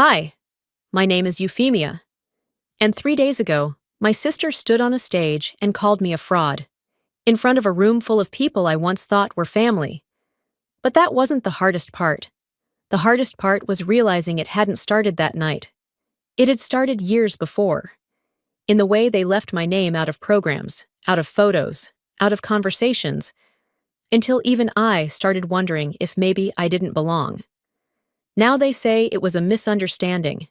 Hi, my name is Euphemia, and 3 days ago, my sister stood on a stage and called me a fraud, in front of a room full of people I once thought were family. But that wasn't the hardest part. The hardest part was realizing it hadn't started that night. It had started years before, in the way they left my name out of programs, out of photos, out of conversations, until even I started wondering if maybe I didn't belong. Now they say it was a misunderstanding.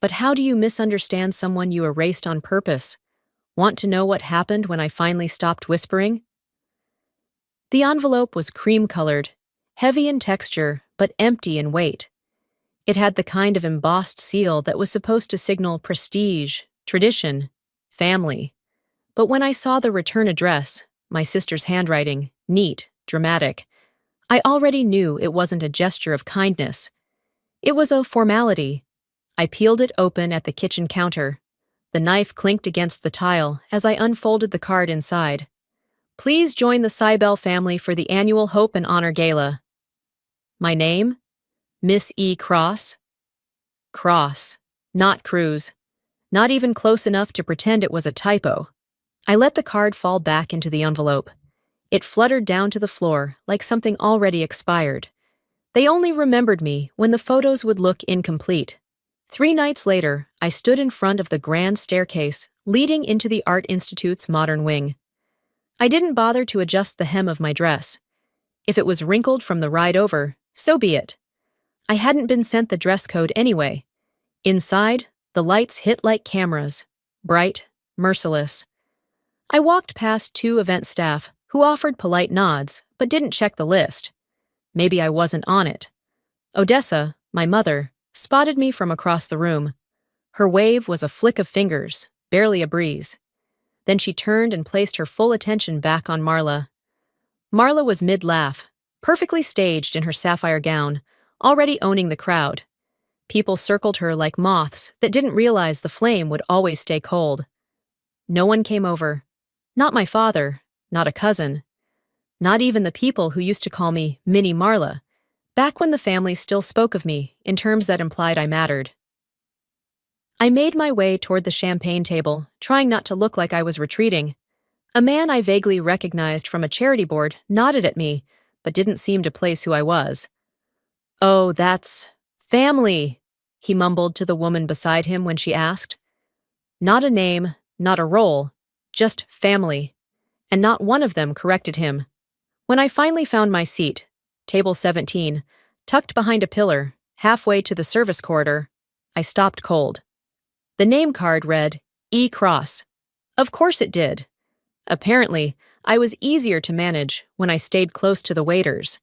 But how do you misunderstand someone you erased on purpose? Want to know what happened when I finally stopped whispering? The envelope was cream-colored, heavy in texture, but empty in weight. It had the kind of embossed seal that was supposed to signal prestige, tradition, family. But when I saw the return address, my sister's handwriting, neat, dramatic, I already knew it wasn't a gesture of kindness. It was a formality. I peeled it open at the kitchen counter. The knife clinked against the tile as I unfolded the card inside. Please join the Cybele family for the annual Hope and Honor Gala. My name? Miss E. Cross. Cross, not Cruz. Not even close enough to pretend it was a typo. I let the card fall back into the envelope. It fluttered down to the floor like something already expired. They only remembered me when the photos would look incomplete. 3 nights later, I stood in front of the grand staircase leading into the Art Institute's modern wing. I didn't bother to adjust the hem of my dress. If it was wrinkled from the ride over, so be it. I hadn't been sent the dress code anyway. Inside, the lights hit like cameras, bright, merciless. I walked past 2 event staff who offered polite nods but didn't check the list. Maybe I wasn't on it. Odessa, my mother, spotted me from across the room. Her wave was a flick of fingers, barely a breeze. Then she turned and placed her full attention back on Marla. Marla was mid-laugh, perfectly staged in her sapphire gown, already owning the crowd. People circled her like moths that didn't realize the flame would always stay cold. No one came over. Not my father, not a cousin. Not even the people who used to call me Mini Marla, back when the family still spoke of me in terms that implied I mattered. I made my way toward the champagne table, trying not to look like I was retreating. A man I vaguely recognized from a charity board nodded at me, but didn't seem to place who I was. "Oh, that's family," he mumbled to the woman beside him when she asked. Not a name, not a role, just family. And not one of them corrected him. When I finally found my seat, table 17, tucked behind a pillar, halfway to the service corridor, I stopped cold. The name card read, E. Cross. Of course it did. Apparently, I was easier to manage when I stayed close to the waiters.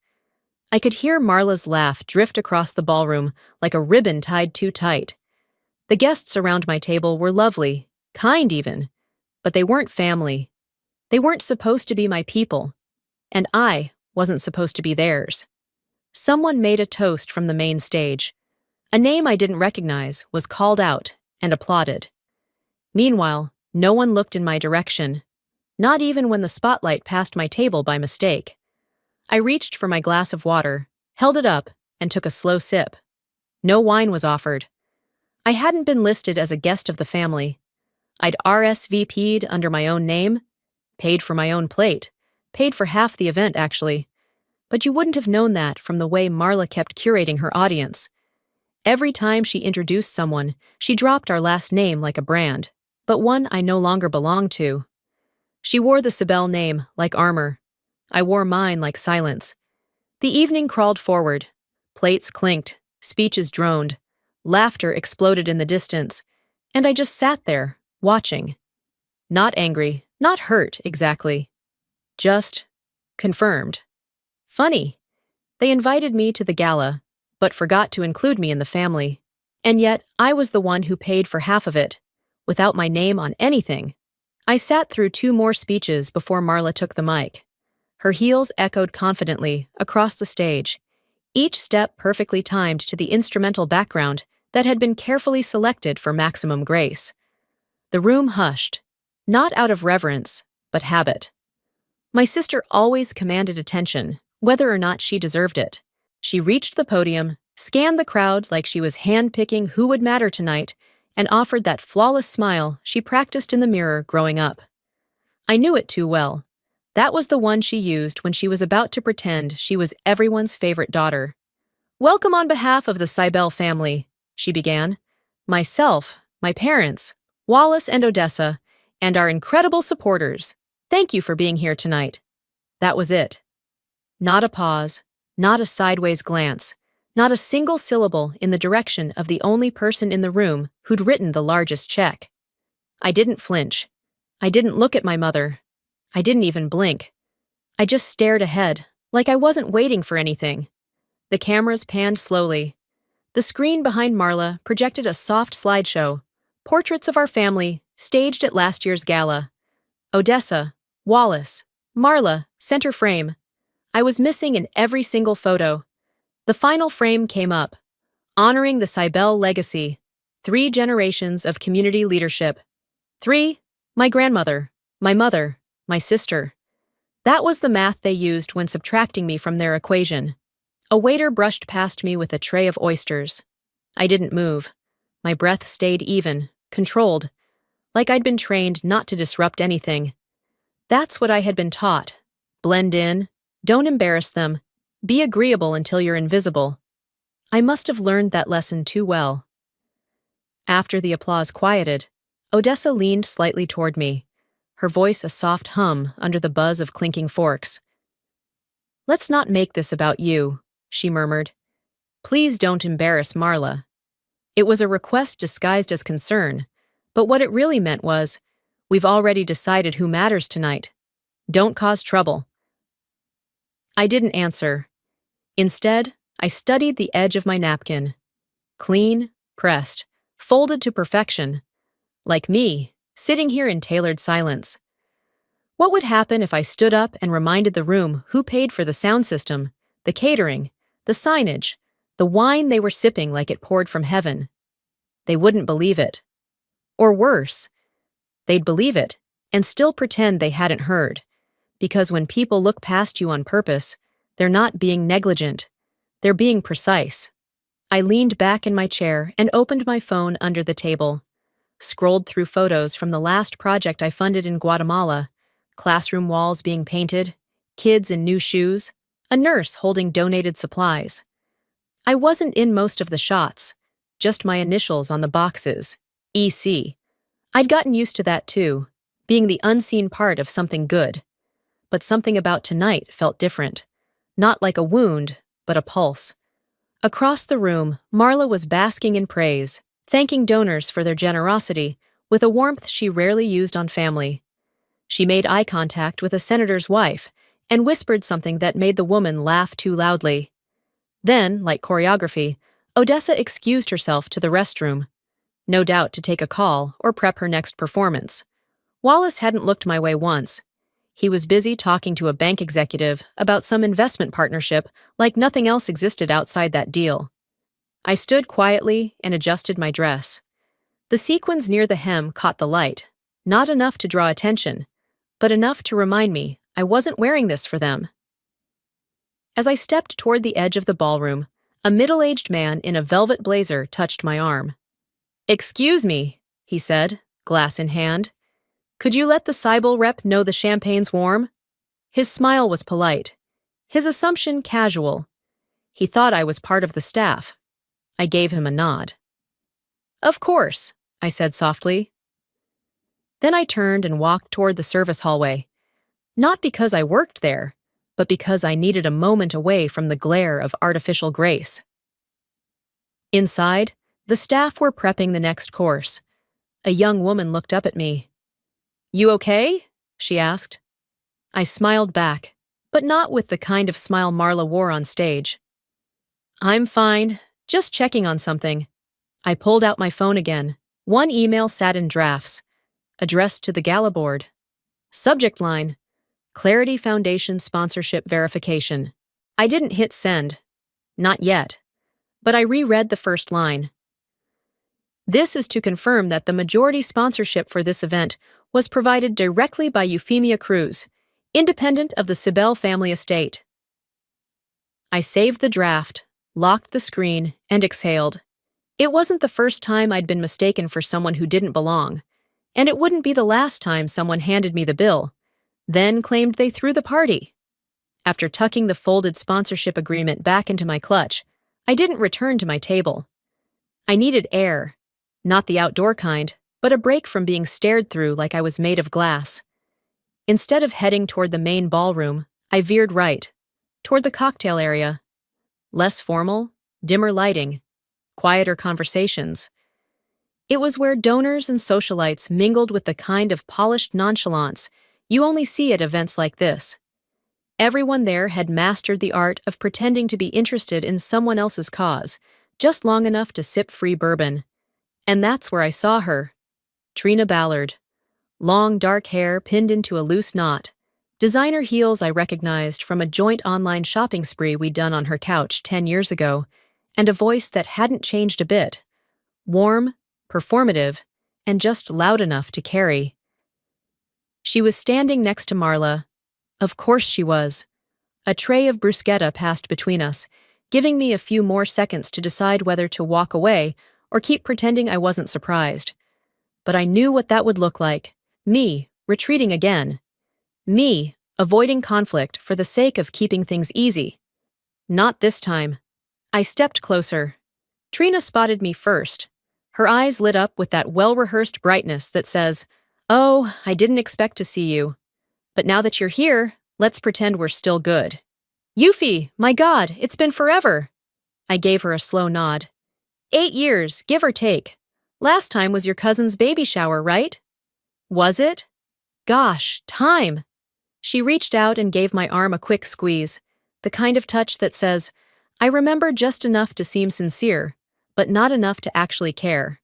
I could hear Marla's laugh drift across the ballroom like a ribbon tied too tight. The guests around my table were lovely, kind even, but they weren't family. They weren't supposed to be my people, and I wasn't supposed to be theirs. Someone made a toast from the main stage. A name I didn't recognize was called out and applauded. Meanwhile, no one looked in my direction, not even when the spotlight passed my table by mistake. I reached for my glass of water, held it up, and took a slow sip. No wine was offered. I hadn't been listed as a guest of the family. I'd RSVP'd under my own name, paid for my own plate, paid for half the event, actually. But you wouldn't have known that from the way Marla kept curating her audience. Every time she introduced someone, she dropped our last name like a brand, but one I no longer belonged to. She wore the Cybele name like armor. I wore mine like silence. The evening crawled forward. Plates clinked, speeches droned, laughter exploded in the distance, and I just sat there, watching. Not angry, not hurt, exactly. Just confirmed. Funny. They invited me to the gala, but forgot to include me in the family. And yet, I was the one who paid for half of it, without my name on anything. I sat through 2 more speeches before Marla took the mic. Her heels echoed confidently across the stage, each step perfectly timed to the instrumental background that had been carefully selected for maximum grace. The room hushed, not out of reverence, but habit. My sister always commanded attention, whether or not she deserved it. She reached the podium, scanned the crowd like she was handpicking who would matter tonight, and offered that flawless smile she practiced in the mirror growing up. I knew it too well. That was the one she used when she was about to pretend she was everyone's favorite daughter. "Welcome on behalf of the Cybele family," she began. "Myself, my parents, Wallace and Odessa, and our incredible supporters. Thank you for being here tonight." That was it. Not a pause, not a sideways glance, not a single syllable in the direction of the only person in the room who'd written the largest check. I didn't flinch. I didn't look at my mother. I didn't even blink. I just stared ahead, like I wasn't waiting for anything. The cameras panned slowly. The screen behind Marla projected a soft slideshow, portraits of our family, staged at last year's gala. Odessa, Wallace, Marla, center frame. I was missing in every single photo. The final frame came up, honoring the Cybele legacy, 3 generations of community leadership. 3, my grandmother, my mother, my sister. That was the math they used when subtracting me from their equation. A waiter brushed past me with a tray of oysters. I didn't move. My breath stayed even, controlled, like I'd been trained not to disrupt anything. That's what I had been taught. Blend in, don't embarrass them, be agreeable until you're invisible. I must have learned that lesson too well. After the applause quieted, Odessa leaned slightly toward me, her voice a soft hum under the buzz of clinking forks. "Let's not make this about you," she murmured. "Please don't embarrass Marla." It was a request disguised as concern, but what it really meant was, "We've already decided who matters tonight. Don't cause trouble." I didn't answer. Instead, I studied the edge of my napkin. Clean, pressed, folded to perfection. Like me, sitting here in tailored silence. What would happen if I stood up and reminded the room who paid for the sound system, the catering, the signage, the wine they were sipping like it poured from heaven? They wouldn't believe it. Or worse, they'd believe it and still pretend they hadn't heard. Because when people look past you on purpose, they're not being negligent. They're being precise. I leaned back in my chair and opened my phone under the table. Scrolled through photos from the last project I funded in Guatemala, classroom walls being painted, kids in new shoes, a nurse holding donated supplies. I wasn't in most of the shots, just my initials on the boxes, EC. I'd gotten used to that too, being the unseen part of something good. But something about tonight felt different. Not like a wound, but a pulse. Across the room, Marla was basking in praise, thanking donors for their generosity with a warmth she rarely used on family. She made eye contact with a senator's wife and whispered something that made the woman laugh too loudly. Then, like choreography, Odessa excused herself to the restroom, no doubt to take a call or prep her next performance. Wallace hadn't looked my way once. He was busy talking to a bank executive about some investment partnership like nothing else existed outside that deal. I stood quietly and adjusted my dress. The sequins near the hem caught the light, not enough to draw attention, but enough to remind me I wasn't wearing this for them. As I stepped toward the edge of the ballroom, a middle-aged man in a velvet blazer touched my arm. "Excuse me," he said, glass in hand. "Could you let the Cybele rep know the champagne's warm?" His smile was polite, his assumption casual. He thought I was part of the staff. I gave him a nod. "Of course," I said softly. Then I turned and walked toward the service hallway, not because I worked there, but because I needed a moment away from the glare of artificial grace. Inside, the staff were prepping the next course. A young woman looked up at me. "You okay?" she asked. I smiled back, but not with the kind of smile Marla wore on stage. "I'm fine, just checking on something." I pulled out my phone again. One email sat in drafts, addressed to the Gala board. Subject line, Clarity Foundation Sponsorship Verification. I didn't hit send. Not yet. But I reread the first line. "This is to confirm that the majority sponsorship for this event was provided directly by Euphemia Cruz, independent of the Cybele family estate." I saved the draft, locked the screen, and exhaled. It wasn't the first time I'd been mistaken for someone who didn't belong, and it wouldn't be the last time someone handed me the bill, then claimed they threw the party. After tucking the folded sponsorship agreement back into my clutch, I didn't return to my table. I needed air, not the outdoor kind, but a break from being stared through like I was made of glass. Instead of heading toward the main ballroom, I veered right, toward the cocktail area. Less formal, dimmer lighting, quieter conversations. It was where donors and socialites mingled with the kind of polished nonchalance you only see at events like this. Everyone there had mastered the art of pretending to be interested in someone else's cause, just long enough to sip free bourbon. And that's where I saw her. Trina Ballard. Long dark hair pinned into a loose knot. Designer heels I recognized from a joint online shopping spree we'd done on her couch 10 years ago, and a voice that hadn't changed a bit. Warm, performative, and just loud enough to carry. She was standing next to Marla. Of course she was. A tray of bruschetta passed between us, giving me a few more seconds to decide whether to walk away or keep pretending I wasn't surprised. But I knew what that would look like. Me, retreating again. Me, avoiding conflict for the sake of keeping things easy. Not this time. I stepped closer. Trina spotted me first. Her eyes lit up with that well-rehearsed brightness that says, "Oh, I didn't expect to see you. But now that you're here, let's pretend we're still good." "Yuffie, my God, it's been forever." I gave her a slow nod. 8 years, give or take. Last time was your cousin's baby shower, right? Was it? Gosh, time. She reached out and gave my arm a quick squeeze, the kind of touch that says, I remember just enough to seem sincere, but not enough to actually care.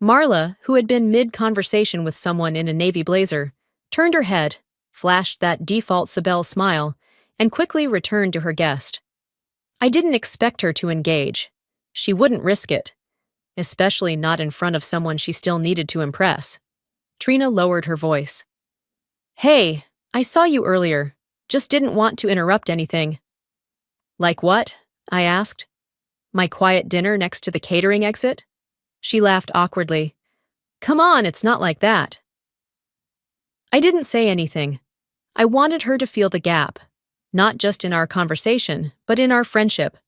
Marla, who had been mid-conversation with someone in a navy blazer, turned her head, flashed that default Sibel smile, and quickly returned to her guest. I didn't expect her to engage. She wouldn't risk it, especially not in front of someone she still needed to impress. Trina lowered her voice. "Hey, I saw you earlier. Just didn't want to interrupt anything." "Like what?" I asked. "My quiet dinner next to the catering exit?" She laughed awkwardly. "Come on, it's not like that." I didn't say anything. I wanted her to feel the gap, not just in our conversation, but in our friendship,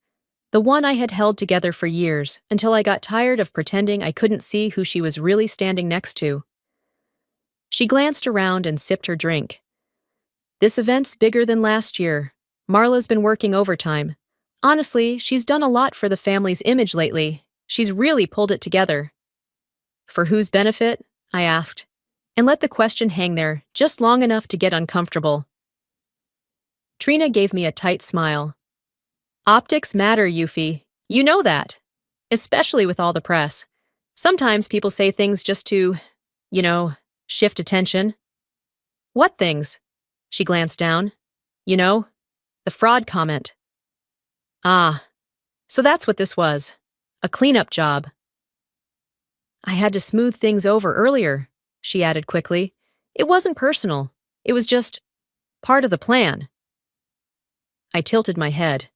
the one I had held together for years until I got tired of pretending I couldn't see who she was really standing next to. She glanced around and sipped her drink. "This event's bigger than last year. Marla's been working overtime. Honestly, she's done a lot for the family's image lately. She's really pulled it together." "For whose benefit?" I asked, and let the question hang there just long enough to get uncomfortable. Trina gave me a tight smile. "Optics matter, Yuffie. You know that. Especially with all the press. Sometimes people say things just to, shift attention." "What things?" She glanced down. The fraud comment." "Ah, so that's what this was. A cleanup job." "I had to smooth things over earlier," she added quickly. "It wasn't personal. It was just part of the plan." I tilted my head.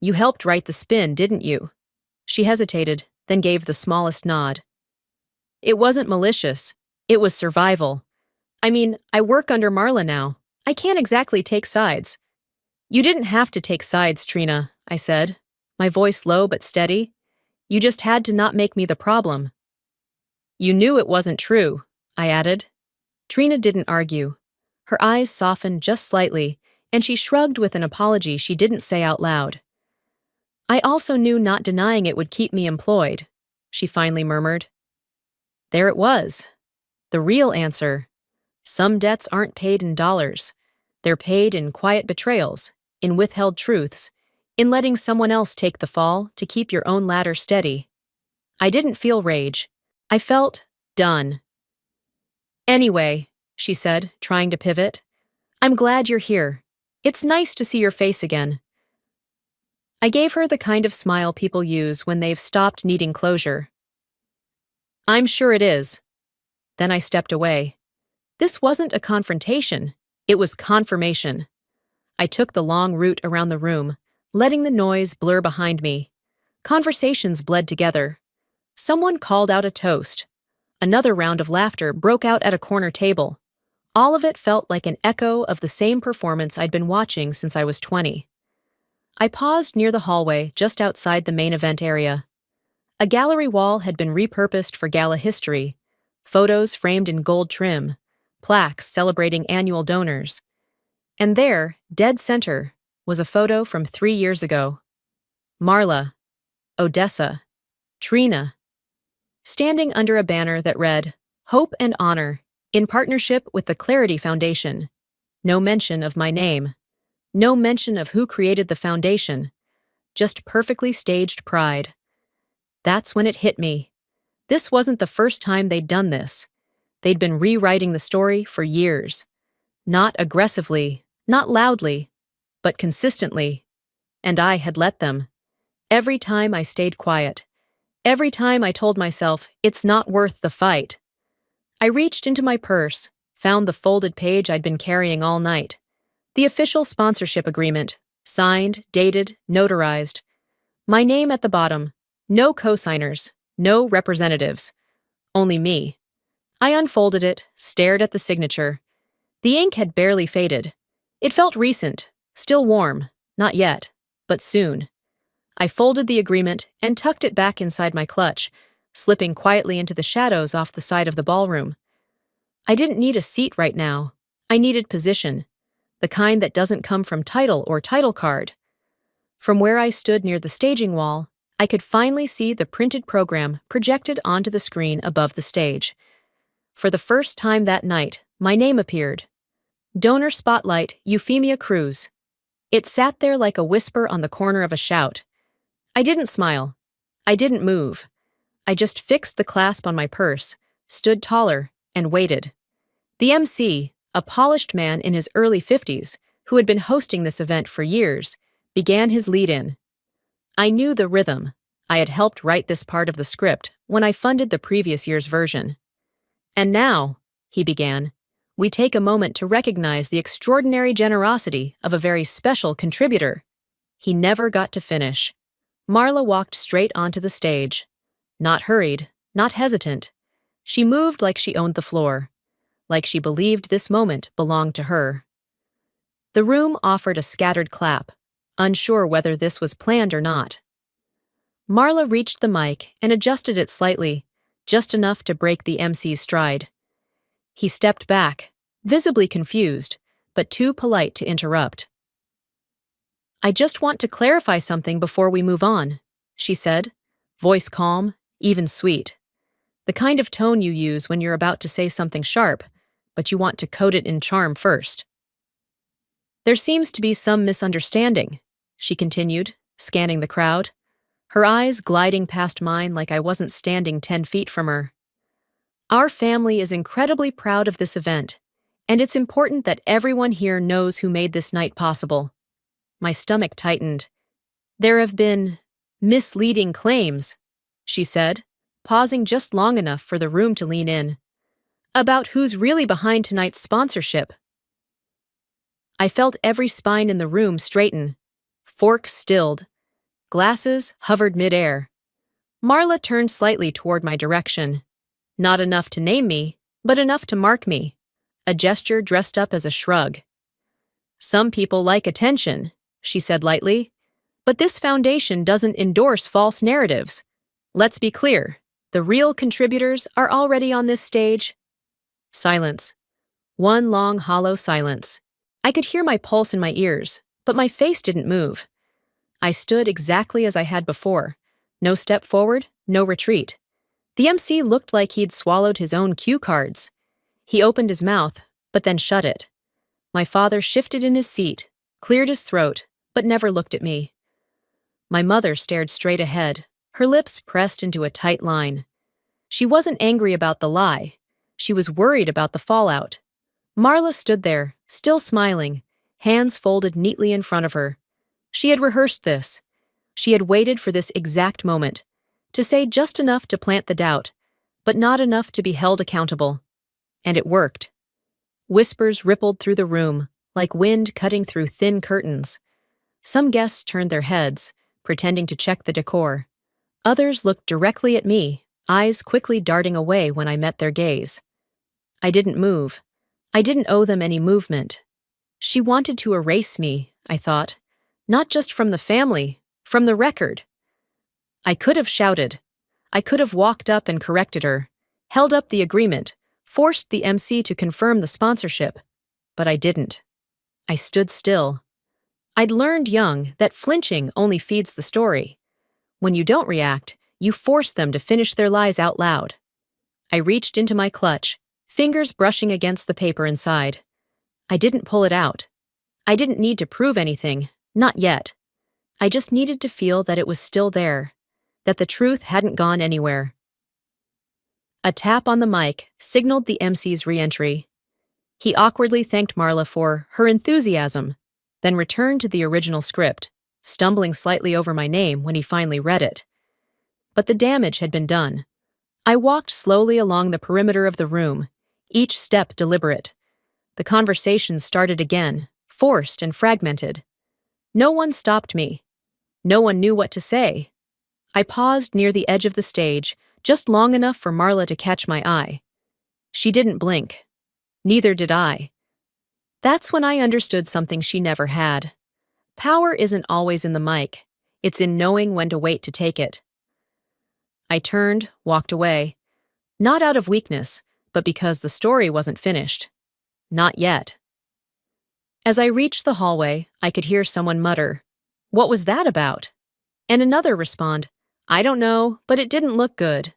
"You helped write the spin, didn't you?" She hesitated, then gave the smallest nod. "It wasn't malicious. It was survival. I mean, I work under Marla now. I can't exactly take sides." "You didn't have to take sides, Trina," I said, my voice low but steady. "You just had to not make me the problem." "You knew it wasn't true," I added. Trina didn't argue. Her eyes softened just slightly, and she shrugged with an apology she didn't say out loud. "I also knew not denying it would keep me employed," she finally murmured. There it was. The real answer. Some debts aren't paid in dollars. They're paid in quiet betrayals, in withheld truths, in letting someone else take the fall to keep your own ladder steady. I didn't feel rage. I felt done. "Anyway," she said, trying to pivot, "I'm glad you're here. It's nice to see your face again." I gave her the kind of smile people use when they've stopped needing closure. "I'm sure it is." Then I stepped away. This wasn't a confrontation. It was confirmation. I took the long route around the room, letting the noise blur behind me. Conversations bled together. Someone called out a toast. Another round of laughter broke out at a corner table. All of it felt like an echo of the same performance I'd been watching since I was 20. I paused near the hallway just outside the main event area. A gallery wall had been repurposed for gala history, photos framed in gold trim, plaques celebrating annual donors. And there, dead center, was a photo from 3 years ago. Marla, Odessa, Trina, standing under a banner that read, "Hope and Honor, in partnership with the Clarity Foundation." No mention of my name. No mention of who created the foundation. Just perfectly staged pride. That's when it hit me. This wasn't the first time they'd done this. They'd been rewriting the story for years. Not aggressively, not loudly, but consistently. And I had let them. Every time I stayed quiet. Every time I told myself, it's not worth the fight. I reached into my purse, found the folded page I'd been carrying all night. The official sponsorship agreement, signed, dated, notarized. My name at the bottom. No co-signers, no representatives. Only me. I unfolded it, stared at the signature. The ink had barely faded. It felt recent, still warm, not yet, but soon. I folded the agreement and tucked it back inside my clutch, slipping quietly into the shadows off the side of the ballroom. I didn't need a seat right now. I needed position, the kind that doesn't come from title or title card. From where I stood near the staging wall, I could finally see the printed program projected onto the screen above the stage. For the first time that night, my name appeared. Donor Spotlight, Euphemia Cruz. It sat there like a whisper on the corner of a shout. I didn't smile. I didn't move. I just fixed the clasp on my purse, stood taller, and waited. The MC, a polished man in his early 50s, who had been hosting this event for years, began his lead-in. I knew the rhythm. I had helped write this part of the script when I funded the previous year's version. And now, he began, we take a moment to recognize the extraordinary generosity of a very special contributor. He never got to finish. Marla walked straight onto the stage. Not hurried, not hesitant. She moved like she owned the floor, like she believed this moment belonged to her. The room offered a scattered clap, unsure whether this was planned or not. Marla reached the mic and adjusted it slightly, just enough to break the MC's stride. He stepped back, visibly confused, but too polite to interrupt. "I just want to clarify something before we move on," she said, voice calm, even sweet. The kind of tone you use when you're about to say something sharp, but you want to coat it in charm first. "There seems to be some misunderstanding," she continued, scanning the crowd, her eyes gliding past mine like I wasn't standing 10 feet from her. "Our family is incredibly proud of this event, and it's important that everyone here knows who made this night possible." My stomach tightened. "There have been misleading claims," she said, pausing just long enough for the room to lean in, "about who's really behind tonight's sponsorship." I felt every spine in the room straighten. Forks stilled. Glasses hovered midair. Marla turned slightly toward my direction. Not enough to name me, but enough to mark me. A gesture dressed up as a shrug. "Some people like attention," she said lightly, "but this foundation doesn't endorse false narratives. Let's be clear, the real contributors are already on this stage." Silence. One long, hollow silence. I could hear my pulse in my ears, but my face didn't move. I stood exactly as I had before. No step forward, no retreat. The MC looked like he'd swallowed his own cue cards. He opened his mouth, but then shut it. My father shifted in his seat, cleared his throat, but never looked at me. My mother stared straight ahead, her lips pressed into a tight line. She wasn't angry about the lie. She was worried about the fallout. Marla stood there, still smiling, hands folded neatly in front of her. She had rehearsed this. She had waited for this exact moment, to say just enough to plant the doubt, but not enough to be held accountable. And it worked. Whispers rippled through the room, like wind cutting through thin curtains. Some guests turned their heads, pretending to check the decor. Others looked directly at me, eyes quickly darting away when I met their gaze. I didn't move. I didn't owe them any movement. She wanted to erase me, I thought. Not just from the family, from the record. I could have shouted. I could have walked up and corrected her, held up the agreement, forced the MC to confirm the sponsorship. But I didn't. I stood still. I'd learned young that flinching only feeds the story. When you don't react, you force them to finish their lies out loud. I reached into my clutch, fingers brushing against the paper inside. I didn't pull it out. I didn't need to prove anything, not yet. I just needed to feel that it was still there, that the truth hadn't gone anywhere. A tap on the mic signaled the MC's re-entry. He awkwardly thanked Marla for her enthusiasm, then returned to the original script, stumbling slightly over my name when he finally read it. But the damage had been done. I walked slowly along the perimeter of the room, each step deliberate. The conversation started again, forced and fragmented. No one stopped me. No one knew what to say. I paused near the edge of the stage, just long enough for Marla to catch my eye. She didn't blink. Neither did I. That's when I understood something she never had. Power isn't always in the mic. It's in knowing when to wait to take it. I turned, walked away. Not out of weakness, but because the story wasn't finished. Not yet. As I reached the hallway, I could hear someone mutter, "What was that about?" And another respond, "I don't know, but it didn't look good."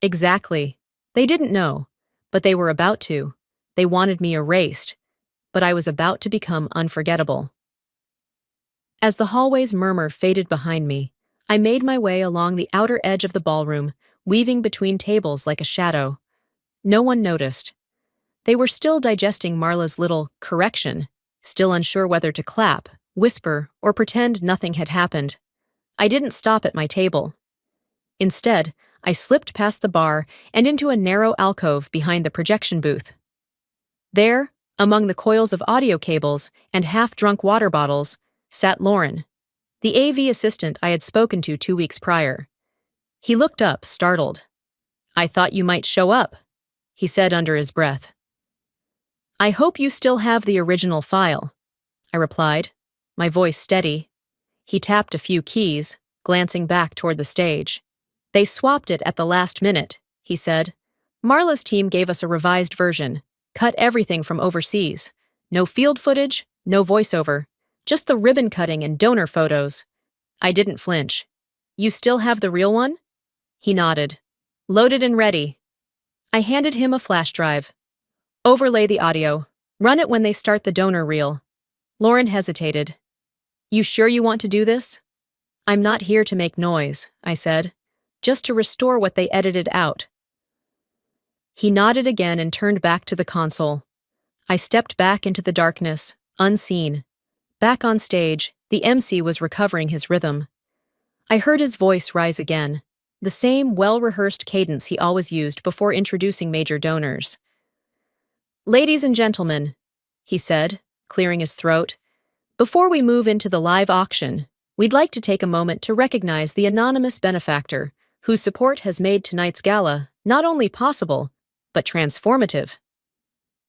Exactly. They didn't know, but they were about to. They wanted me erased, but I was about to become unforgettable. As the hallway's murmur faded behind me, I made my way along the outer edge of the ballroom, weaving between tables like a shadow. No one noticed. They were still digesting Marla's little correction, still unsure whether to clap, whisper, or pretend nothing had happened. I didn't stop at my table. Instead, I slipped past the bar and into a narrow alcove behind the projection booth. There, among the coils of audio cables and half-drunk water bottles, sat Lauren, the AV assistant I had spoken to 2 weeks prior. He looked up, startled. "I thought you might show up," he said under his breath. "I hope you still have the original file," I replied, my voice steady. He tapped a few keys, glancing back toward the stage. "They swapped it at the last minute," he said. "Marla's team gave us a revised version, cut everything from overseas. No field footage, no voiceover, just the ribbon cutting and donor photos." I didn't flinch. "You still have the real one?" He nodded. "Loaded and ready." I handed him a flash drive. "Overlay the audio. Run it when they start the donor reel." Lauren hesitated. "You sure you want to do this?" "I'm not here to make noise," I said. "Just to restore what they edited out." He nodded again and turned back to the console. I stepped back into the darkness, unseen. Back on stage, the MC was recovering his rhythm. I heard his voice rise again, the same well-rehearsed cadence he always used before introducing major donors. "Ladies and gentlemen," he said, clearing his throat, "before we move into the live auction, we'd like to take a moment to recognize the anonymous benefactor whose support has made tonight's gala not only possible, but transformative."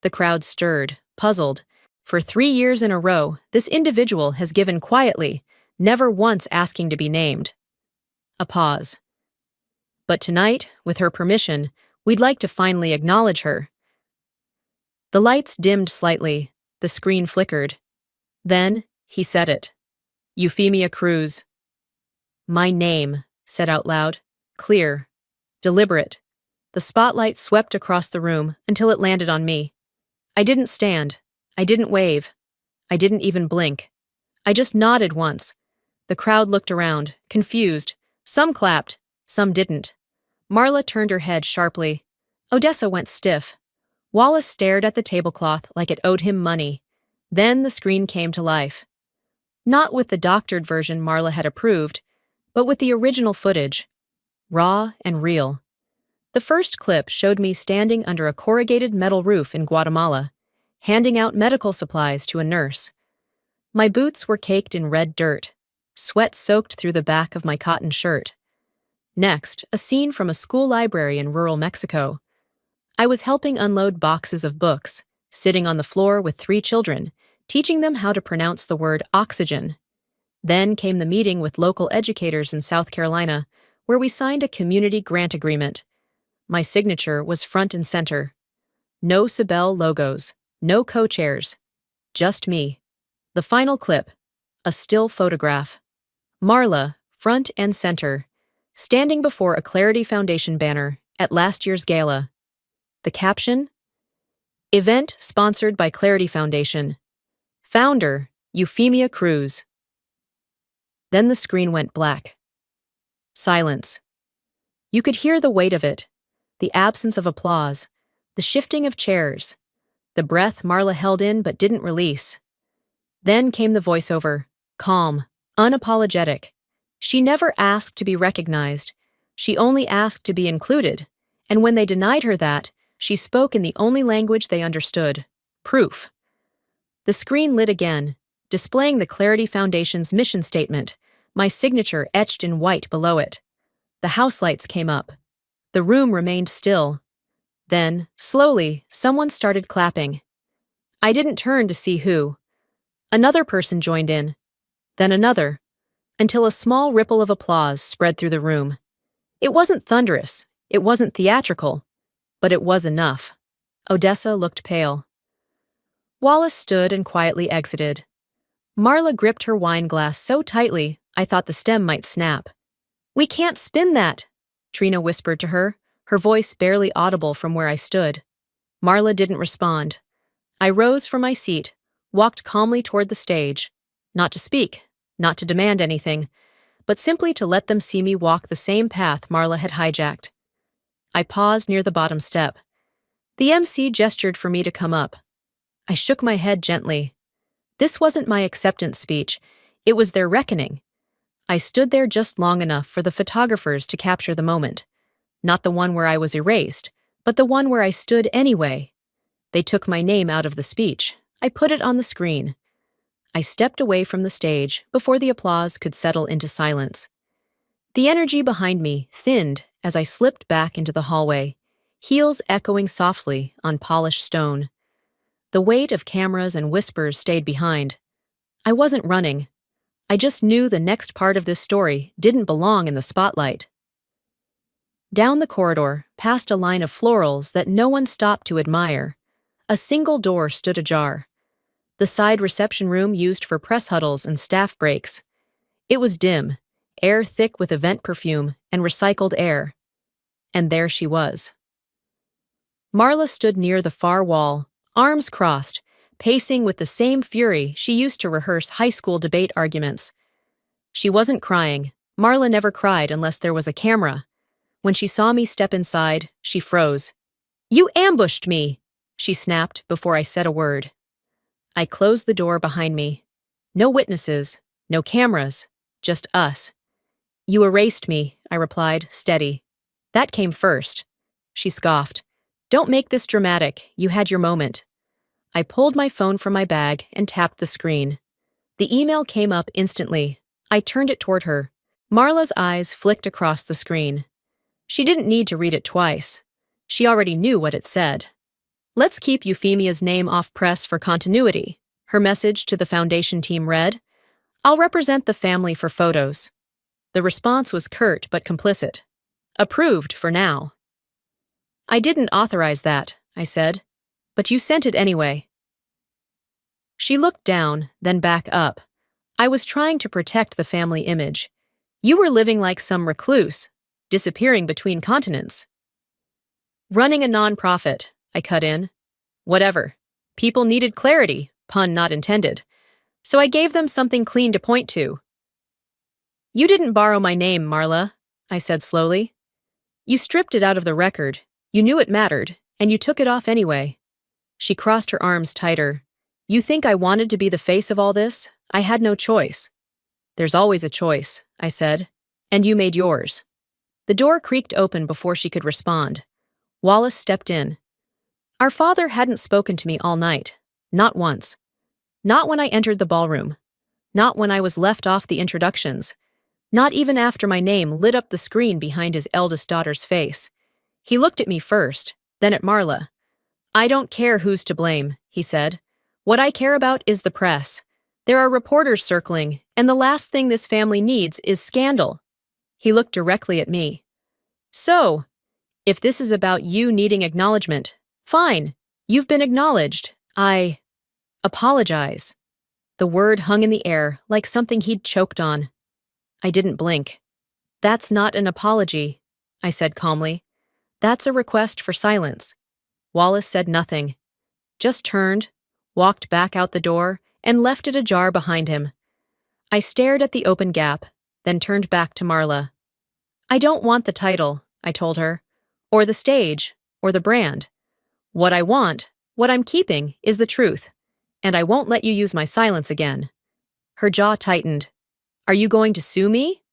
The crowd stirred, puzzled. For 3 years in a row, this individual has given quietly, never once asking to be named. A pause. "But tonight, with her permission, we'd like to finally acknowledge her." The lights dimmed slightly, the screen flickered. Then, he said it. "Euphemia Cruz." "My name," said out loud, clear, deliberate. The spotlight swept across the room until it landed on me. I didn't stand. I didn't wave. I didn't even blink. I just nodded once. The crowd looked around, confused. Some clapped, some didn't. Marla turned her head sharply. Odessa went stiff. Wallace stared at the tablecloth like it owed him money. Then the screen came to life. Not with the doctored version Marla had approved, but with the original footage. Raw and real. The first clip showed me standing under a corrugated metal roof in Guatemala, handing out medical supplies to a nurse. My boots were caked in red dirt. Sweat soaked through the back of my cotton shirt. Next, a scene from a school library in rural Mexico. I was helping unload boxes of books, sitting on the floor with 3 children, teaching them how to pronounce the word oxygen. Then came the meeting with local educators in South Carolina, where we signed a community grant agreement. My signature was front and center. No Sibel logos, no co-chairs, just me. The final clip, a still photograph. Marla, front and center, standing before a Clarity Foundation banner at last year's gala. The caption? Event sponsored by Clarity Foundation. Founder, Euphemia Cruz. Then the screen went black. Silence. You could hear the weight of it, the absence of applause, the shifting of chairs, the breath Marla held in but didn't release. Then came the voiceover, calm, unapologetic. She never asked to be recognized. She only asked to be included. And when they denied her that, she spoke in the only language they understood, proof. The screen lit again, displaying the Clarity Foundation's mission statement, my signature etched in white below it. The house lights came up. The room remained still. Then, slowly, someone started clapping. I didn't turn to see who. Another person joined in, then another, until a small ripple of applause spread through the room. It wasn't thunderous, it wasn't theatrical, but it was enough. Odessa looked pale. Wallace stood and quietly exited. Marla gripped her wine glass so tightly I thought the stem might snap. "We can't spin that," Trina whispered to her, her voice barely audible from where I stood. Marla didn't respond. I rose from my seat, walked calmly toward the stage, not to speak, not to demand anything, but simply to let them see me walk the same path Marla had hijacked. I paused near the bottom step. The MC gestured for me to come up. I shook my head gently. This wasn't my acceptance speech, it was their reckoning. I stood there just long enough for the photographers to capture the moment. Not the one where I was erased, but the one where I stood anyway. They took my name out of the speech. I put it on the screen. I stepped away from the stage before the applause could settle into silence. The energy behind me thinned as I slipped back into the hallway, heels echoing softly on polished stone. The weight of cameras and whispers stayed behind. I wasn't running. I just knew the next part of this story didn't belong in the spotlight. Down the corridor, past a line of florals that no one stopped to admire, a single door stood ajar. The side reception room used for press huddles and staff breaks. It was dim, air thick with event perfume and recycled air. And there she was. Marla stood near the far wall, arms crossed, pacing with the same fury she used to rehearse high school debate arguments. She wasn't crying. Marla never cried unless there was a camera. When she saw me step inside, she froze. "You ambushed me!" she snapped before I said a word. I closed the door behind me. No witnesses, no cameras, just us. "You erased me," I replied, steady. "That came first." She scoffed. "Don't make this dramatic. You had your moment." I pulled my phone from my bag and tapped the screen. The email came up instantly. I turned it toward her. Marla's eyes flicked across the screen. She didn't need to read it twice. She already knew what it said. "Let's keep Euphemia's name off press for continuity." Her message to the foundation team read, "I'll represent the family for photos." The response was curt but complicit. "Approved for now." "I didn't authorize that," I said, "but you sent it anyway." She looked down, then back up. I was trying to protect the family image. "You were living like some recluse, disappearing between continents." "Running a nonprofit," I cut in. "Whatever. People needed clarity, pun not intended. So I gave them something clean to point to." "You didn't borrow my name, Marla," I said slowly. "You stripped it out of the record. You knew it mattered, and you took it off anyway." She crossed her arms tighter. "You think I wanted to be the face of all this? I had no choice." "There's always a choice," I said, "and you made yours." The door creaked open before she could respond. Wallace stepped in. Our father hadn't spoken to me all night. Not once. Not when I entered the ballroom. Not when I was left off the introductions. Not even after my name lit up the screen behind his eldest daughter's face. He looked at me first, then at Marla. "I don't care who's to blame," he said. "What I care about is the press. There are reporters circling, and the last thing this family needs is scandal." He looked directly at me. "So, if this is about you needing acknowledgement, fine. You've been acknowledged. I apologize." The word hung in the air like something he'd choked on. I didn't blink. "That's not an apology," I said calmly. "That's a request for silence." Wallace said nothing, just turned, walked back out the door, and left it ajar behind him. I stared at the open gap, then turned back to Marla. "I don't want the title," I told her, "or the stage, or the brand. What I want, what I'm keeping, is the truth, and I won't let you use my silence again." Her jaw tightened. "Are you going to sue me?"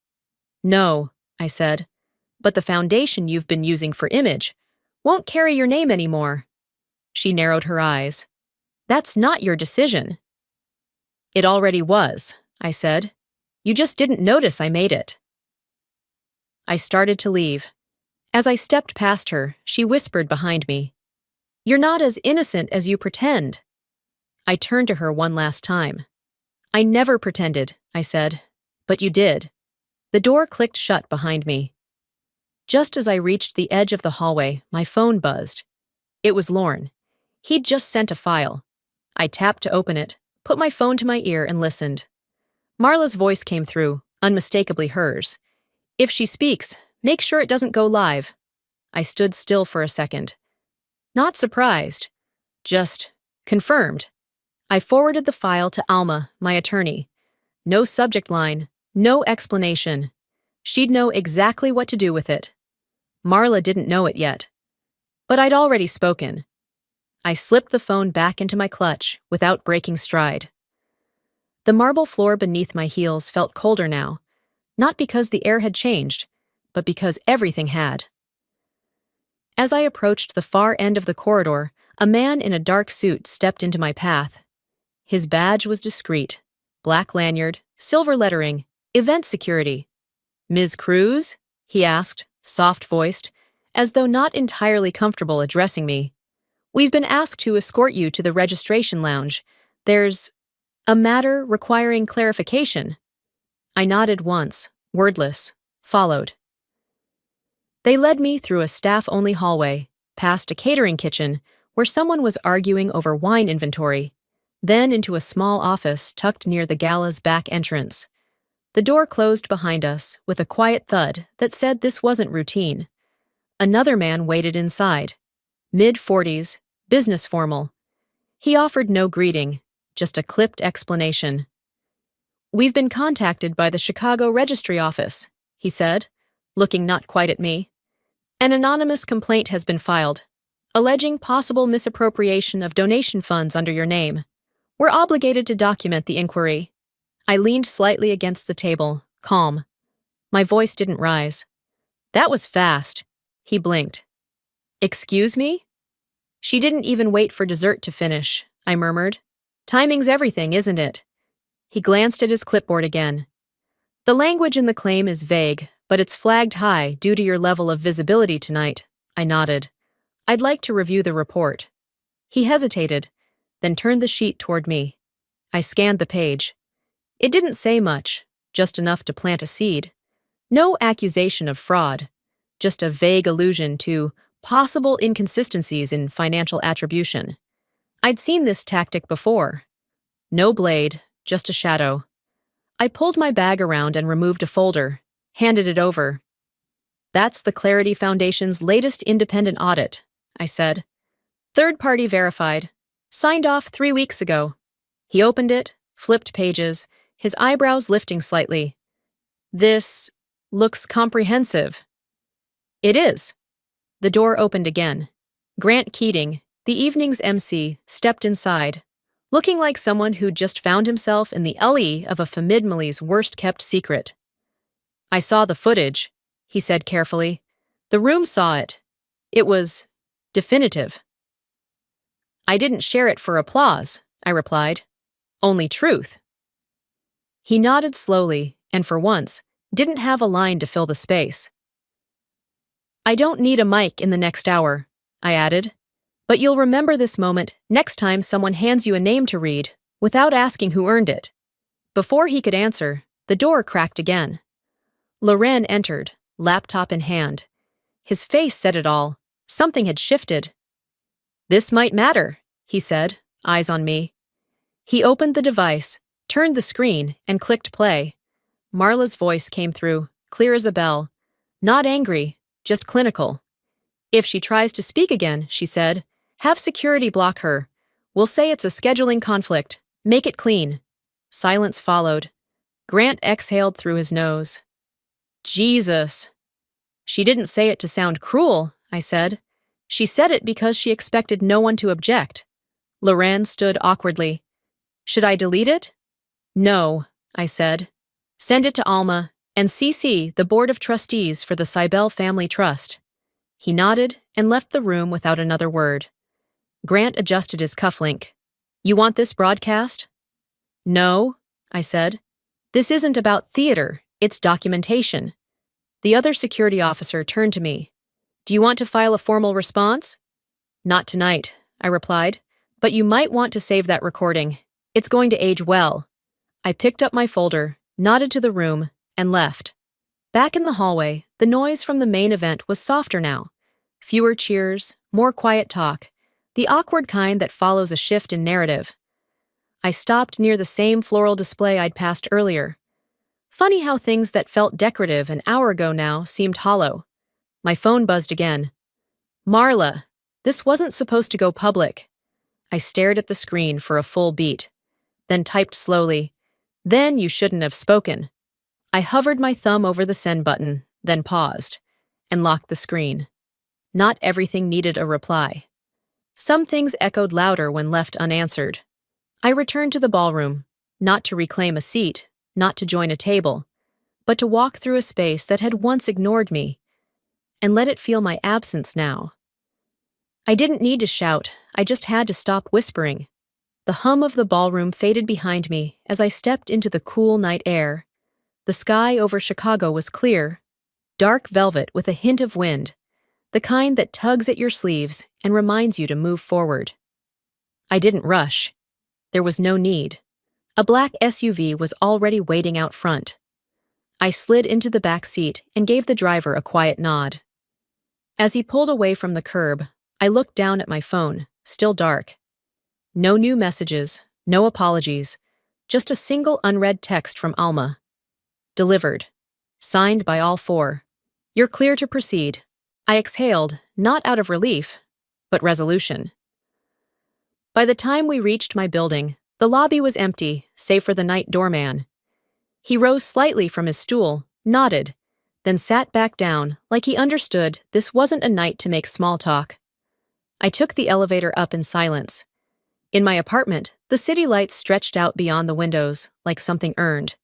"No," I said, "but the foundation you've been using for image won't carry your name anymore." She narrowed her eyes. "That's not your decision." "It already was," I said. "You just didn't notice I made it." I started to leave. As I stepped past her, she whispered behind me, "You're not as innocent as you pretend." I turned to her one last time. "I never pretended," I said, "but you did." The door clicked shut behind me. Just as I reached the edge of the hallway, my phone buzzed. It was Lorne. He'd just sent a file. I tapped to open it, put my phone to my ear, and listened. Marla's voice came through, unmistakably hers. "If she speaks, make sure it doesn't go live." I stood still for a second. Not surprised, just confirmed. I forwarded the file to Alma, my attorney. No subject line, no explanation. She'd know exactly what to do with it. Marla didn't know it yet. But I'd already spoken. I slipped the phone back into my clutch without breaking stride. The marble floor beneath my heels felt colder now, not because the air had changed, but because everything had. As I approached the far end of the corridor, a man in a dark suit stepped into my path. His badge was discreet: black lanyard, silver lettering, event security. "Ms. Cruz?" he asked, soft-voiced, as though not entirely comfortable addressing me. "We've been asked to escort you to the registration lounge. There's a matter requiring clarification." I nodded once, wordless, followed. They led me through a staff-only hallway, past a catering kitchen where someone was arguing over wine inventory, then into a small office tucked near the Gala's back entrance. The door closed behind us with a quiet thud that said this wasn't routine. Another man waited inside, mid-40s, business formal. He offered no greeting, just a clipped explanation. "We've been contacted by the Chicago Registry Office," he said, looking not quite at me. "An anonymous complaint has been filed, alleging possible misappropriation of donation funds under your name. We're obligated to document the inquiry." I leaned slightly against the table, calm. My voice didn't rise. "That was fast." He blinked. "Excuse me?" "She didn't even wait for dessert to finish," I murmured. "Timing's everything, isn't it?" He glanced at his clipboard again. "The language in the claim is vague, but it's flagged high due to your level of visibility tonight." I nodded. "I'd like to review the report." He hesitated, then turned the sheet toward me. I scanned the page. It didn't say much, just enough to plant a seed. No accusation of fraud, just a vague allusion to possible inconsistencies in financial attribution. I'd seen this tactic before. No blade, just a shadow. I pulled my bag around and removed a folder, handed it over. "That's the Clarity Foundation's latest independent audit," I said. "Third-party verified. Signed off 3 weeks ago." He opened it, flipped pages, his eyebrows lifting slightly. "This looks comprehensive." "It is." The door opened again. Grant Keating, the evening's MC, stepped inside, looking like someone who'd just found himself in the alley of a famidmali's worst-kept secret. "I saw the footage," he said carefully. "The room saw it. It was definitive." "I didn't share it for applause," I replied. "Only truth." He nodded slowly, and for once, didn't have a line to fill the space. I don't need a mic in the next hour, I added. But you'll remember this moment next time someone hands you a name to read, without asking who earned it. Before he could answer, the door cracked again. Loren entered, laptop in hand. His face said it all. Something had shifted. This might matter, he said, eyes on me. He opened the device, turned the screen, and clicked play. Marla's voice came through, clear as a bell. Not angry, just clinical. If she tries to speak again, she said, have security block her. We'll say it's a scheduling conflict. Make it clean. Silence followed. Grant exhaled through his nose. Jesus. She didn't say it to sound cruel, I said. She said it because she expected no one to object. Loren stood awkwardly. Should I delete it? No, I said. Send it to Alma and CC the Board of Trustees for the Cybele Family Trust. He nodded and left the room without another word. Grant adjusted his cufflink. You want this broadcast? No, I said. This isn't about theater, it's documentation. The other security officer turned to me. Do you want to file a formal response? Not tonight, I replied, but you might want to save that recording. It's going to age well. I picked up my folder, nodded to the room, and left. Back in the hallway, the noise from the main event was softer now. Fewer cheers, more quiet talk, the awkward kind that follows a shift in narrative. I stopped near the same floral display I'd passed earlier. Funny how things that felt decorative an hour ago now seemed hollow. My phone buzzed again. Marla, this wasn't supposed to go public. I stared at the screen for a full beat, then typed slowly. Then you shouldn't have spoken. I hovered my thumb over the send button, then paused, and locked the screen. Not everything needed a reply. Some things echoed louder when left unanswered. I returned to the ballroom, not to reclaim a seat, not to join a table, but to walk through a space that had once ignored me, and let it feel my absence now. I didn't need to shout, I just had to stop whispering. The hum of the ballroom faded behind me as I stepped into the cool night air. The sky over Chicago was clear, dark velvet with a hint of wind, the kind that tugs at your sleeves and reminds you to move forward. I didn't rush. There was no need. A black SUV was already waiting out front. I slid into the back seat and gave the driver a quiet nod. As he pulled away from the curb, I looked down at my phone, still dark. No new messages, no apologies, just a single unread text from Alma. Delivered. Signed by all four. You're clear to proceed. I exhaled, not out of relief, but resolution. By the time we reached my building, the lobby was empty, save for the night doorman. He rose slightly from his stool, nodded, then sat back down like he understood this wasn't a night to make small talk. I took the elevator up in silence. In my apartment, the city lights stretched out beyond the windows, like something earned.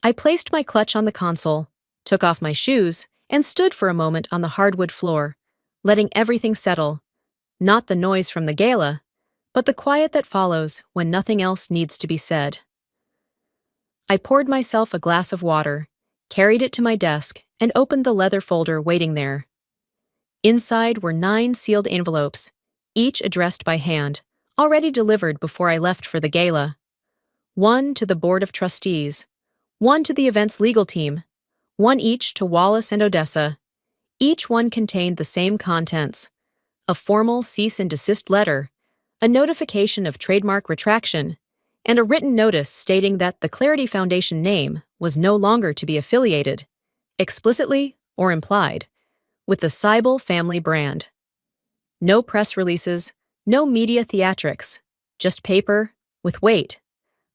I placed my clutch on the console, took off my shoes, and stood for a moment on the hardwood floor, letting everything settle, not the noise from the gala, but the quiet that follows when nothing else needs to be said. I poured myself a glass of water, carried it to my desk, and opened the leather folder waiting there. Inside were 9 sealed envelopes, each addressed by hand, already delivered before I left for the gala. 1 to the Board of Trustees, 1 to the event's legal team, 1 each to Wallace and Odessa. Each one contained the same contents: a formal cease and desist letter, a notification of trademark retraction, and a written notice stating that the Clarity Foundation name was no longer to be affiliated, explicitly or implied, with the Cybele family brand. No press releases, no media theatrics, just paper with weight.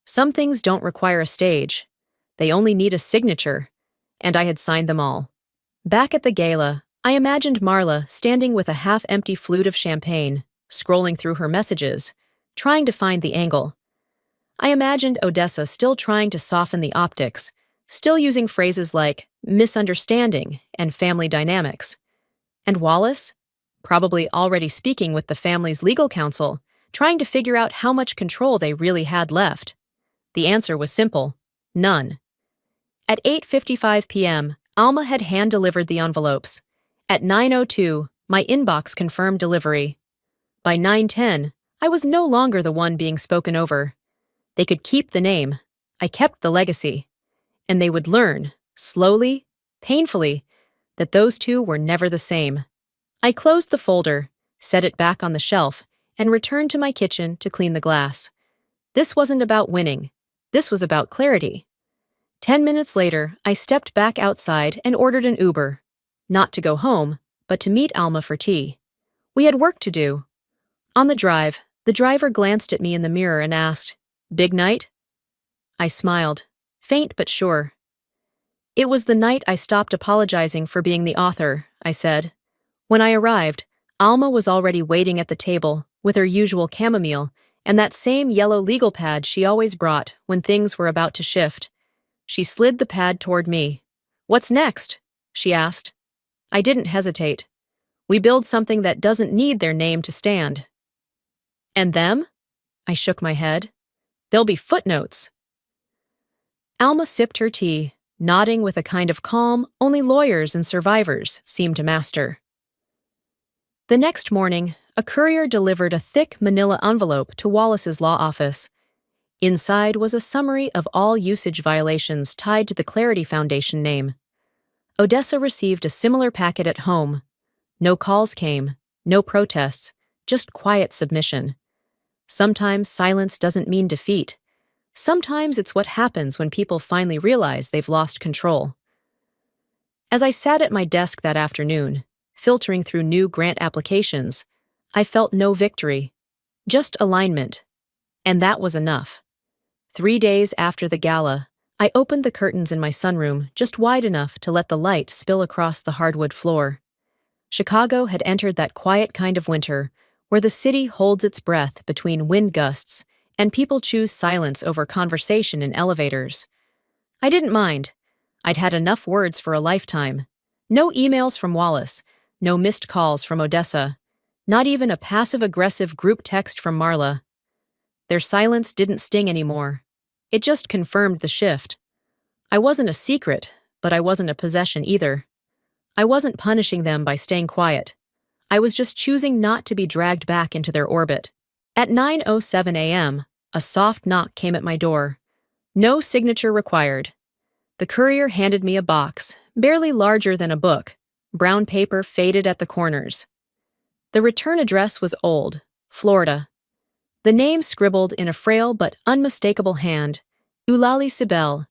Some things don't require a stage. They only need a signature, and I had signed them all. Back at the gala, I imagined Marla standing with a half-empty flute of champagne, scrolling through her messages, trying to find the angle. I imagined Odessa still trying to soften the optics, still using phrases like misunderstanding and family dynamics. And Wallace? Probably already speaking with the family's legal counsel, trying to figure out how much control they really had left. The answer was simple: None. At 8:55 p.m., Alma had hand-delivered the envelopes. At 9:02, my inbox confirmed delivery. By 9:10, I was no longer the one being spoken over. They could keep the name. I kept the legacy. And they would learn, slowly, painfully, that those two were never the same. I closed the folder, set it back on the shelf, and returned to my kitchen to clean the glass. This wasn't about winning. This was about clarity. 10 minutes later, I stepped back outside and ordered an Uber. Not to go home, but to meet Alma for tea. We had work to do. On the drive, the driver glanced at me in the mirror and asked, "Big night?" I smiled, faint but sure. "It was the night I stopped apologizing for being the author," I said. When I arrived, Alma was already waiting at the table with her usual chamomile and that same yellow legal pad she always brought when things were about to shift. She slid the pad toward me. "What's next?" she asked. I didn't hesitate. "We build something that doesn't need their name to stand." "And them?" I shook my head. "There'll be footnotes." Alma sipped her tea, nodding with a kind of calm only lawyers and survivors seem to master. The next morning, a courier delivered a thick manila envelope to Wallace's law office. Inside was a summary of all usage violations tied to the Clarity Foundation name. Odessa received a similar packet at home. No calls came, no protests, just quiet submission. Sometimes silence doesn't mean defeat. Sometimes it's what happens when people finally realize they've lost control. As I sat at my desk that afternoon, filtering through new grant applications, I felt no victory, just alignment. And that was enough. 3 days after the gala, I opened the curtains in my sunroom just wide enough to let the light spill across the hardwood floor. Chicago had entered that quiet kind of winter where the city holds its breath between wind gusts and people choose silence over conversation in elevators. I didn't mind. I'd had enough words for a lifetime. No emails from Wallace, no missed calls from Odessa, not even a passive-aggressive group text from Marla. Their silence didn't sting anymore. It just confirmed the shift. I wasn't a secret, but I wasn't a possession either. I wasn't punishing them by staying quiet. I was just choosing not to be dragged back into their orbit. At 9:07 a.m., a soft knock came at my door. No signature required. The courier handed me a box, barely larger than a book, brown paper faded at the corners. The return address was old, Florida. The name scribbled in a frail but unmistakable hand, Eulalie Sibel.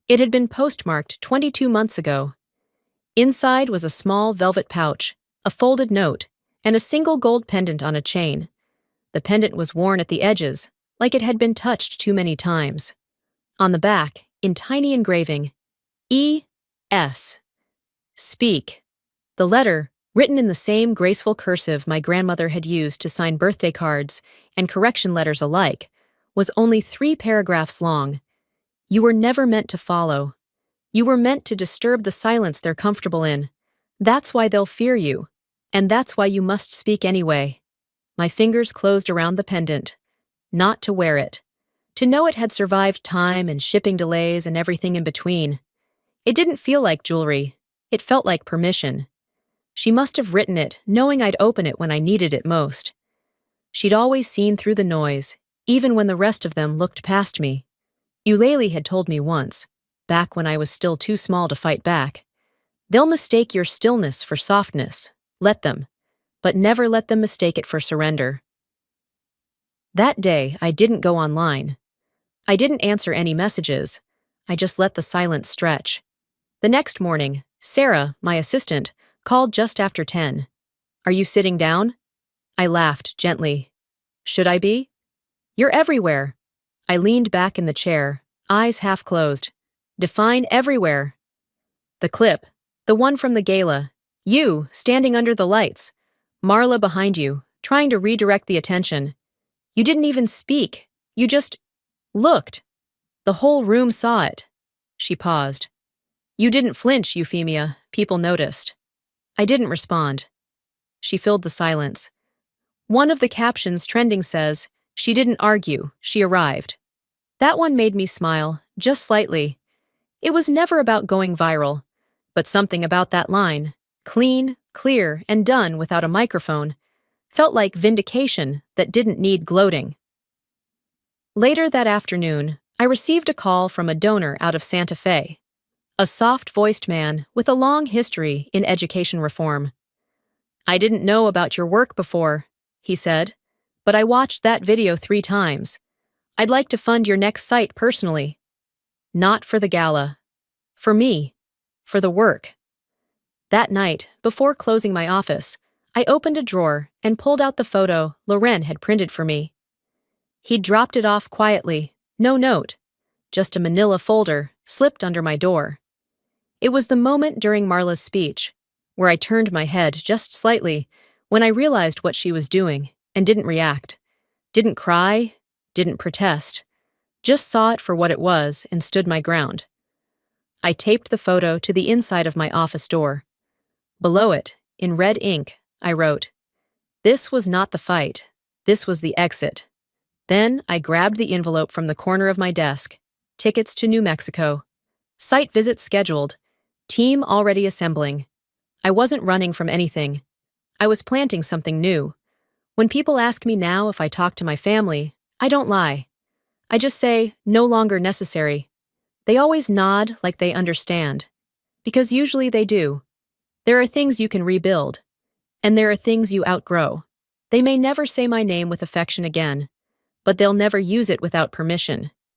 It had been postmarked 22 months ago. Inside was a small velvet pouch, a folded note, and a single gold pendant on a chain. The pendant was worn at the edges, like it had been touched too many times. On the back, in tiny engraving, E.S. Speak. The letter, written in the same graceful cursive my grandmother had used to sign birthday cards and correction letters alike, was only 3 paragraphs long. You were never meant to follow. You were meant to disturb the silence they're comfortable in. That's why they'll fear you. And that's why you must speak anyway. My fingers closed around the pendant. Not to wear it. To know it had survived time and shipping delays and everything in between. It didn't feel like jewelry. It felt like permission. She must have written it, knowing I'd open it when I needed it most. She'd always seen through the noise, even when the rest of them looked past me. Eulalie had told me once, back when I was still too small to fight back, "They'll mistake your stillness for softness. Let them. But never let them mistake it for surrender." That day, I didn't go online. I didn't answer any messages. I just let the silence stretch. The next morning, Sarah, my assistant, called just after 10. "Are you sitting down?" I laughed gently. "Should I be?" "You're everywhere." I leaned back in the chair, eyes half closed. "Define everywhere." "The clip. The one from the gala. You, standing under the lights. Marla behind you, trying to redirect the attention. You didn't even speak. You just looked. The whole room saw it." She paused. "You didn't flinch, Euphemia. People noticed." I didn't respond. She filled the silence. One of the captions trending says, "She didn't argue, she arrived." That one made me smile, just slightly. It was never about going viral, but something about that line, clean, clear, and done without a microphone, felt like vindication that didn't need gloating. Later that afternoon, I received a call from a donor out of Santa Fe, a soft-voiced man with a long history in education reform. "I didn't know about your work before," he said, "but I watched that video 3 times. I'd like to fund your next site personally. Not for the gala. For me. For the work." That night, before closing my office, I opened a drawer and pulled out the photo Loren had printed for me. He'd dropped it off quietly, no note, just a manila folder slipped under my door. It was the moment during Marla's speech, where I turned my head just slightly when I realized what she was doing and didn't react, didn't cry, didn't protest, just saw it for what it was and stood my ground. I taped the photo to the inside of my office door. Below it, in red ink, I wrote, "This was not the fight. This was the exit." Then I grabbed the envelope from the corner of my desk. Tickets to New Mexico. Site visit scheduled. Team already assembling. I wasn't running from anything. I was planting something new. When people ask me now if I talk to my family, I don't lie. I just say, no longer necessary. They always nod like they understand. Because usually they do. There are things you can rebuild. And there are things you outgrow. They may never say my name with affection again, but they'll never use it without permission.